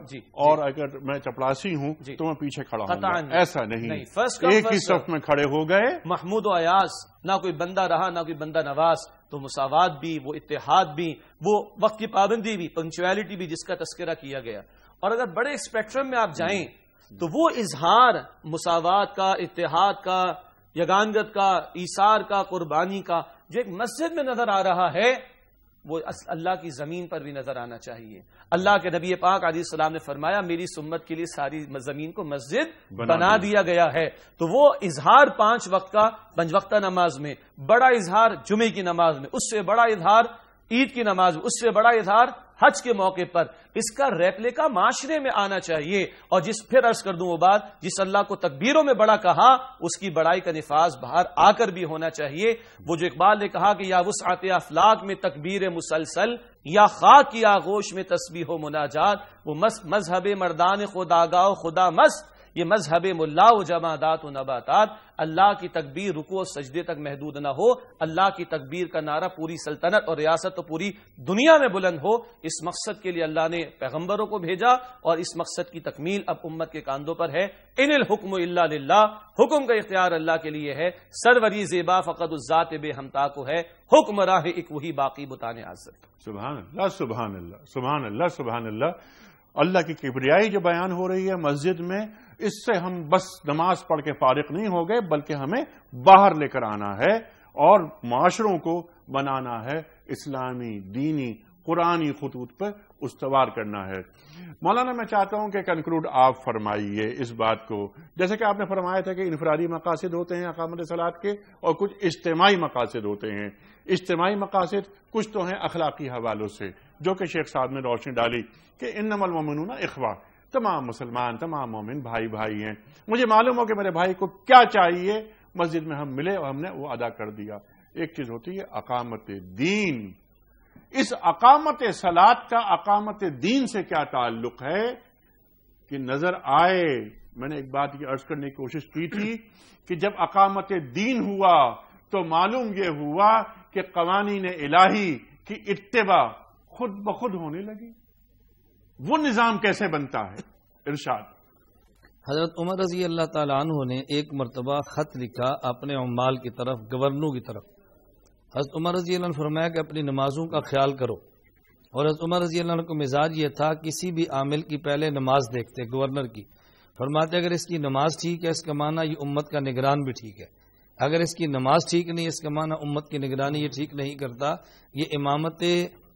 اور اگر میں چپڑاسی ہوں تو میں پیچھے کھڑا ہوں گا. ایسا نہیں، ایک ہی صف میں کھڑے ہو گئے. محمود و ایاز، نہ کوئی بندہ رہا نہ کوئی بندہ نواز. تو مساوات بھی، وہ اتحاد بھی، وہ وقت کی پابندی بھی، پنکچویلٹی بھی جس کا تذکرہ کیا گیا. اور اگر بڑے اسپیکٹرم میں آپ جائیں تو وہ اظہار مساوات کا، اتحاد کا، یگانگت کا، ایثار کا، قربانی کا جو ایک مسجد میں نظر آ رہا ہے، وہ اللہ کی زمین پر بھی نظر آنا چاہیے. اللہ کے نبی پاک علیہ السلام نے فرمایا میری سمت کے لیے ساری زمین کو مسجد بنا دیا گیا ہے. تو وہ اظہار 5 وقت کا 5 وقتہ نماز میں، بڑا اظہار جمعے کی نماز میں، اس سے بڑا اظہار عید کی نماز میں، اس سے بڑا اظہار حج کے موقع پر، اس کا ریپلیکا معاشرے میں آنا چاہیے. اور پھر عرض کر دوں وہ بات، جس اللہ کو تکبیروں میں بڑا کہا اس کی بڑائی کا نفاذ باہر آ کر بھی ہونا چاہیے. وہ جو اقبال نے کہا کہ یا وسعت افلاک میں تکبیر مسلسل، یا خاک کی آغوش میں تسبیح و مناجات. وہ مذہب مردان خداگاہ و خدا مست، یہ مذہب ملا و جمادات و نباتات. اللہ کی تکبیر رکوع و سجدے تک محدود نہ ہو، اللہ کی تکبیر کا نعرہ پوری سلطنت اور ریاست تو پوری دنیا میں بلند ہو. اس مقصد کے لیے اللہ نے پیغمبروں کو بھیجا اور اس مقصد کی تکمیل اب امت کے کاندھوں پر ہے. ان الحکم الا للہ، حکم کا اختیار اللہ کے لیے ہے. سروری زیبا فقط الذات بے ہمتا کو ہے، حکم راہ ایک وہی باقی بتانے حاضر. سبحان اللہ سبحان اللہ سبحان اللہ سبحان اللہ. اللہ کی کبریائی جو بیان ہو رہی ہے مسجد میں، اس سے ہم بس نماز پڑھ کے فارغ نہیں ہو گئے، بلکہ ہمیں باہر لے کر آنا ہے اور معاشروں کو بنانا ہے اسلامی، دینی، قرآنی خطوط پر استوار کرنا ہے۔ مولانا میں چاہتا ہوں کہ کنکلوڈ آپ فرمائیے اس بات کو، جیسے کہ آپ نے فرمایا تھا کہ انفرادی مقاصد ہوتے ہیں اقامت صلاۃ کے اور کچھ اجتماعی مقاصد ہوتے ہیں۔ اجتماعی مقاصد کچھ تو ہیں اخلاقی حوالوں سے، جو کہ شیخ صاحب نے روشنی ڈالی کہ انما المؤمنون اخوہ، تمام مسلمان تمام مومن بھائی بھائی ہیں۔ مجھے معلوم ہو کہ میرے بھائی کو کیا چاہیے، مسجد میں ہم ملے اور ہم نے وہ ادا کر دیا۔ ایک چیز ہوتی ہے اقامت دین، اس اقامت صلاۃ کا اقامت دین سے کیا تعلق ہے کہ نظر آئے۔ میں نے ایک بات یہ عرض کرنے کی کوشش کی تھی کہ جب اقامت دین ہوا تو معلوم یہ ہوا کہ قوانین الہی کی اتباع خود بخود ہونے لگی۔ وہ نظام کیسے بنتا ہے؟ ارشاد۔ حضرت عمر رضی اللہ تعالیٰ عنہ نے ایک مرتبہ خط لکھا اپنے عمال کی طرف، گورنروں کی طرف۔ حضرت عمر رضی اللہ عنہ فرمایا کہ اپنی نمازوں کا خیال کرو، اور حضرت عمر رضی اللہ عنہ کو مزاج یہ تھا کسی بھی عامل کی پہلے نماز دیکھتے، گورنر کی۔ فرماتے اگر اس کی نماز ٹھیک ہے اس کا معنی یہ امت کا نگران بھی ٹھیک ہے، اگر اس کی نماز ٹھیک نہیں اس کا معنی امت کی نگرانی یہ ٹھیک نہیں کرتا، یہ امامت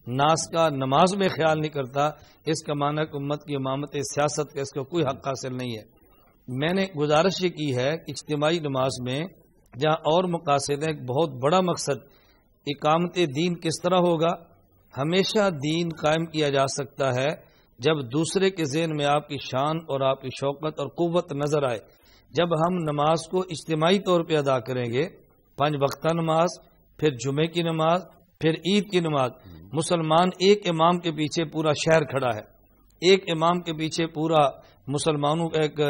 ناس کا نماز میں خیال نہیں کرتا، اس کا معنی کہ امت کی امامت سیاست کا اس کا کوئی حق حاصل نہیں ہے۔ میں نے گزارش یہ کی ہے کہ اجتماعی نماز میں جہاں اور مقاصد ہیں، ایک بہت بڑا مقصد اقامت دین کس طرح ہوگا۔ ہمیشہ دین قائم کیا جا سکتا ہے جب دوسرے کے ذہن میں آپ کی شان اور آپ کی شوقت اور قوت نظر آئے۔ جب ہم نماز کو اجتماعی طور پہ ادا کریں گے، 5 وقتہ نماز، پھر جمعے کی نماز، پھر عید کی نماز، مسلمان ایک امام کے پیچھے پورا شہر کھڑا ہے، ایک امام کے پیچھے پورا مسلمانوں کا ایک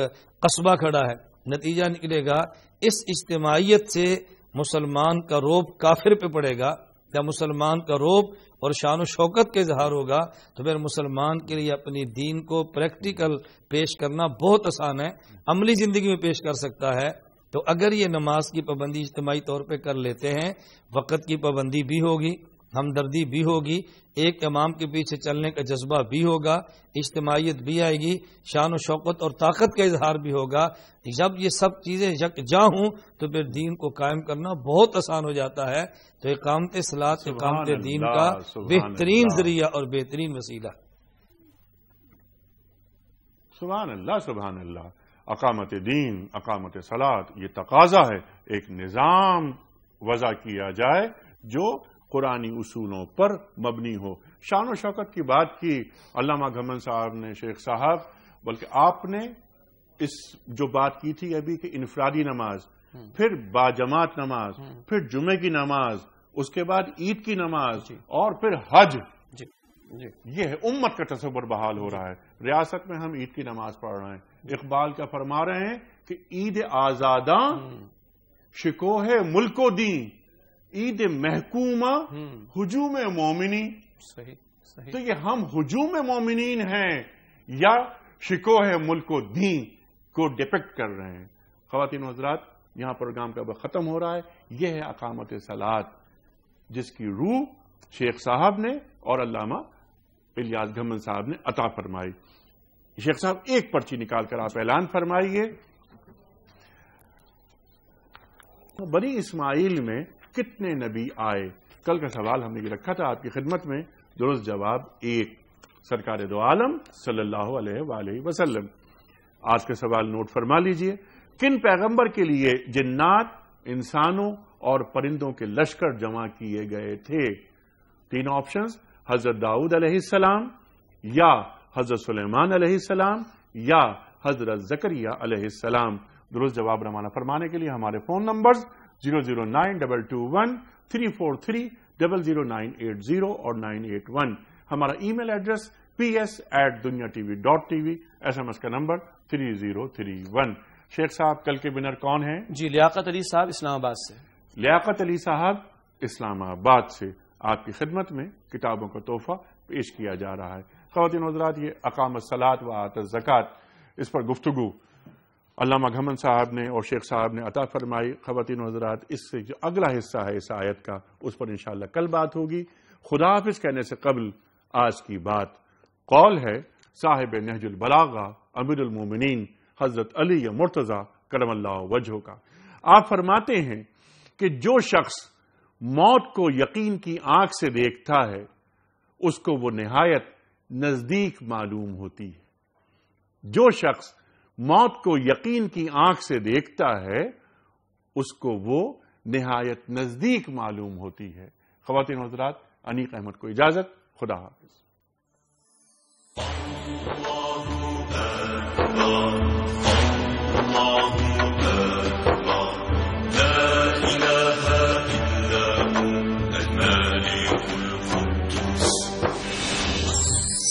قصبہ کھڑا ہے۔ نتیجہ نکلے گا اس اجتماعیت سے مسلمان کا روب کافر پہ پڑے گا، یا مسلمان کا روب اور شان و شوکت کا اظہار ہوگا، تو پھر مسلمان کے لیے اپنی دین کو پریکٹیکل پیش کرنا بہت آسان ہے، عملی زندگی میں پیش کر سکتا ہے۔ تو اگر یہ نماز کی پابندی اجتماعی طور پہ کر لیتے ہیں، وقت کی پابندی بھی ہوگی، ہمدردی بھی ہوگی، ایک امام کے پیچھے چلنے کا جذبہ بھی ہوگا، اجتماعیت بھی آئے گی، شان و شوکت اور طاقت کا اظہار بھی ہوگا۔ جب یہ سب چیزیں یکجا ہوں تو پھر دین کو قائم کرنا بہت آسان ہو جاتا ہے۔ تو اقامت صلاۃ اقامت دین کا بہترین ذریعہ اور بہترین وسیلہ۔ سبحان اللہ سبحان اللہ۔ اقامت دین، اقامت صلاۃ، یہ تقاضا ہے ایک نظام وضع کیا جائے جو قرآنی اصولوں پر مبنی ہو۔ شان و شوکت کی بات کی علامہ گھمن صاحب نے، شیخ صاحب، بلکہ آپ نے اس جو بات کی تھی ابھی کہ انفرادی نماز، پھر باجماعت نماز، پھر جمعے کی نماز، اس کے بعد عید کی نماز، اور پھر حج، یہ ہے امت کا تصور بحال ہو رہا ہے۔ ریاست میں ہم عید کی نماز پڑھ رہے ہیں، اقبال کیا فرما رہے ہیں کہ عید آزاداں شکوہ ملک و دین، عید محکومہ ہجوم مومنی۔ تو یہ ہم ہجوم مومنین ہیں یا شکوہ ملک و دین کو ڈپکٹ کر رہے ہیں؟ خواتین و حضرات، یہاں پروگرام کا وقت ختم ہو رہا ہے۔ یہ ہے اقامت صلاۃ، جس کی روح شیخ صاحب نے اور علامہ الیاس گھمن صاحب نے عطا فرمائی۔ شیخ صاحب ایک پرچی نکال کر آپ اعلان فرمائیے۔ بنی اسماعیل میں کتنے نبی آئے؟ کل کا سوال ہم نے یہ رکھا تھا آپ کی خدمت میں، درست جواب 1، سرکار دو عالم صلی اللہ علیہ وآلہ وسلم۔ آج کا سوال نوٹ فرما لیجئے، کن پیغمبر کے لیے جنات، انسانوں اور پرندوں کے لشکر جمع کیے گئے تھے؟ 3 آپشنز، حضرت داؤد علیہ السلام، یا حضرت سلیمان علیہ السلام، یا حضرت زکریا علیہ السلام۔ درست جواب روانہ فرمانے کے لیے ہمارے فون نمبرز 009221343000980 اور 981، ہمارا ای میل ایڈریس ps@dunyatv.tv، SMS کا نمبر 3031۔ شیخ صاحب کل کے ونر کون ہیں؟ جی لیاقت علی صاحب اسلام آباد سے۔ لیاقت علی صاحب اسلام آباد سے آپ کی خدمت میں کتابوں کا تحفہ پیش کیا جا رہا ہے۔ خواتین و حضرات، یہ اقامت صلاۃ و آتت زکوٰۃ، اس پر گفتگو علامہ گھمن صاحب نے اور شیخ صاحب نے عطا فرمائی۔ خواتین و حضرات، اس سے جو اگلا حصہ ہے اس آیت کا، اس پر انشاءاللہ کل بات ہوگی۔ خدا حافظ کہنے سے قبل آج کی بات قول ہے صاحب نہج البلاغہ امیر المومنین حضرت علی مرتضیٰ کرم اللہ وجہہ کا۔ آپ فرماتے ہیں کہ جو شخص موت کو یقین کی آنکھ سے دیکھتا ہے اس کو وہ نہایت نزدیک معلوم ہوتی ہے۔ جو شخص موت کو یقین کی آنکھ سے دیکھتا ہے اس کو وہ نہایت نزدیک معلوم ہوتی ہے۔ خواتین و حضرات، انیق احمد کو اجازت، خدا حافظ۔